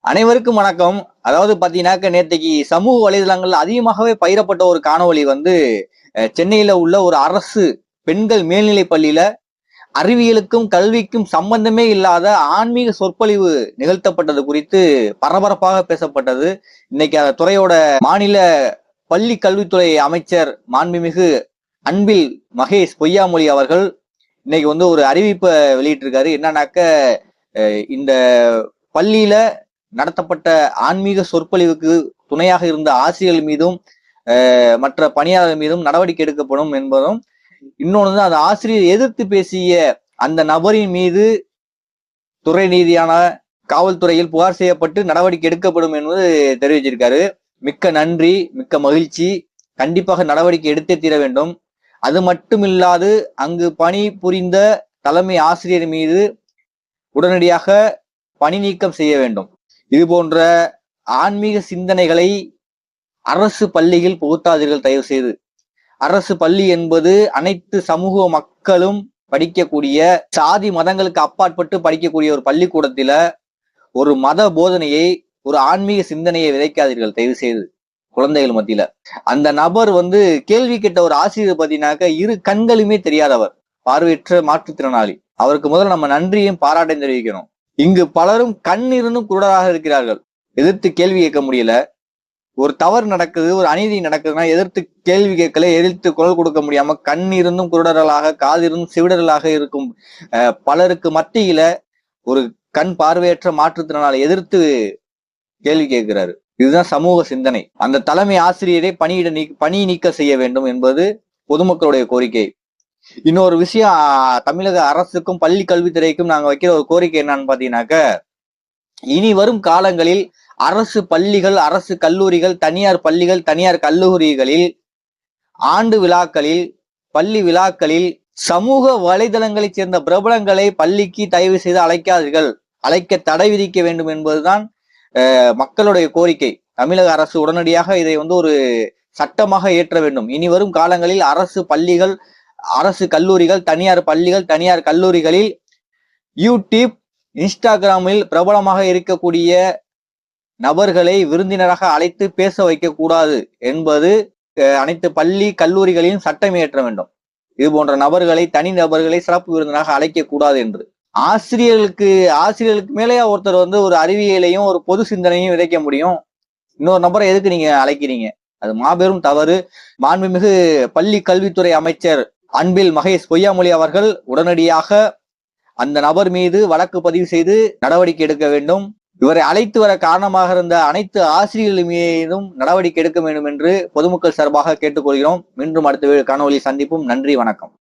அனைவருக்கும் வணக்கம். அதாவது பாத்தீங்கன்னாக்க நேத்தைக்கு சமூக வலைதளங்கள்ல அதிகமாகவே பகிரப்பட்ட ஒரு காணொளி வந்து சென்னையில உள்ள ஒரு அரசு பெண்கள் மேல்நிலை பள்ளியில அறிவியலுக்கும் கல்விக்கும் சம்பந்தமே இல்லாத ஆன்மீக சொற்பொழிவு நிகழ்த்தப்பட்டது குறித்து பரபரப்பாக பேசப்பட்டது. இன்னைக்கு அந்த துறையோட மாநில பள்ளி கல்வித்துறை அமைச்சர் மாண்புமிகு அன்பில் மகேஷ் பொய்யாமொழி அவர்கள் இன்னைக்கு வந்து ஒரு அறிவிப்பை வெளியிட்டிருக்காரு. என்னன்னாக்க இந்த பள்ளியில நடத்தப்பட்ட ஆன்மீக சொற்பொழிவுக்கு துணையாக இருந்த ஆசிரியர்கள் மீதும் மற்ற பணியாளர்கள் மீதும் நடவடிக்கை எடுக்கப்படும் என்பதும், இன்னொன்று அந்த ஆசிரியர் எதிர்த்து பேசிய அந்த நபரின் மீது துறை ரீதியான காவல்துறையில் புகார் செய்யப்பட்டு நடவடிக்கை எடுக்கப்படும் என்பது தெரிவிச்சிருக்காரு. மிக்க நன்றி, மிக்க மகிழ்ச்சி. கண்டிப்பாக நடவடிக்கை எடுத்தே தீர வேண்டும். அது மட்டுமில்லாது அங்கு பணி புரிந்த தலைமை ஆசிரியர் மீது உடனடியாக பணி நீக்கம் செய்ய வேண்டும். இது போன்ற ஆன்மீக சிந்தனைகளை அரசு பள்ளியில் புகுத்தாதீர்கள் தயவு செய்து. அரசு பள்ளி என்பது அனைத்து சமூக மக்களும் படிக்கக்கூடிய, சாதி மதங்களுக்கு அப்பாற்பட்டு படிக்கக்கூடிய ஒரு பள்ளிக்கூடத்தில ஒரு மத போதனையை, ஒரு ஆன்மீக சிந்தனையை விதைக்காதீர்கள் தயவு செய்து குழந்தைகள் மத்தியில. அந்த நபர் வந்து கேள்வி கேட்ட ஒரு ஆசிரியர் பார்த்தீங்கன்னாக்க இரு கண்களுமே தெரியாதவர், பார்வையற்ற மாற்றுத்திறனாளி. அவருக்கு முதல்ல நம்ம நன்றியும் பாராட்டையும் தெரிவிக்கணும். இங்கு பலரும் கண் இருந்தும் குருடராக இருக்கிறார்கள். எதிர்த்து கேள்வி கேட்க முடியல. ஒரு தவறு நடக்குது, ஒரு அநீதி நடக்குதுன்னா எதிர்த்து கேள்வி கேட்கல, எதிர்த்து குரல் கொடுக்க முடியாம கண் இருந்தும் குருடர்களாக, காது இருந்தும் செவிடர்களாக இருக்கும் பலருக்கு மத்தியில ஒரு கண் பார்வையற்ற மாற்றுத்திறனாளை எதிர்த்து கேள்வி கேட்கிறாரு. இதுதான் சமூக சிந்தனை. அந்த தலைமை ஆசிரியரை பணி நீக்க செய்ய வேண்டும் என்பது பொதுமக்களுடைய கோரிக்கை. இன்னொரு விஷயம், தமிழக அரசுக்கும் பள்ளி கல்வித்துறைக்கும் நாங்க வைக்கிற ஒரு கோரிக்கை என்னன்னு பாத்தீங்கன்னாக்க, இனி வரும் காலங்களில் அரசு பள்ளிகள், அரசு கல்லூரிகள், தனியார் பள்ளிகள், தனியார் கல்லூரிகளில் ஆண்டு விழாக்களில், பள்ளி விழாக்களில் சமூக வலைதளங்களைச் சேர்ந்த பிரபலங்களை பள்ளிக்கு தயவு செய்து அழைக்காதீர்கள், அழைக்க தடை விதிக்க வேண்டும் என்பதுதான் மக்களுடைய கோரிக்கை. தமிழக அரசு உடனடியாக இதை வந்து ஒரு சட்டமாக ஏற்ற வேண்டும். இனி வரும் காலங்களில் அரசு பள்ளிகள், அரசு கல்லூரிகள், தனியார் பள்ளிகள், தனியார் கல்லூரிகளில் யூடியூப், இன்ஸ்டாகிராமில் பிரபலமாக இருக்கக்கூடிய நபர்களை விருந்தினராக அழைத்து பேச வைக்க கூடாது என்பது அனைத்து பள்ளி கல்லூரிகளையும் சட்டம் இயற்ற வேண்டும். இது போன்ற நபர்களை, தனி நபர்களை சிறப்பு விருந்தினராக அழைக்க கூடாது என்று. ஆசிரியர்களுக்கு மேலே ஒருத்தர் வந்து ஒரு அறிவியலையும் ஒரு பொது சிந்தனையும் விதைக்க முடியும். இன்னொரு நபரை எதுக்கு நீங்க அழைக்கிறீங்க? அது மாபெரும் தவறு. மாண்புமிகு பள்ளி கல்வித்துறை அமைச்சர் அன்பில் மகேஷ் பொய்யாமொழி அவர்கள் உடனடியாக அந்த நபர் மீது வழக்கு பதிவு செய்து நடவடிக்கை எடுக்க வேண்டும். இவரை அழைத்து வர காரணமாக இருந்த அனைத்து ஆசிரியர்கள் மீதும் நடவடிக்கை எடுக்க வேண்டும் என்று பொதுமக்கள் சார்பாக கேட்டுக்கொள்கிறோம். மீண்டும் அடுத்த காணொலியை சந்திப்போம். நன்றி, வணக்கம்.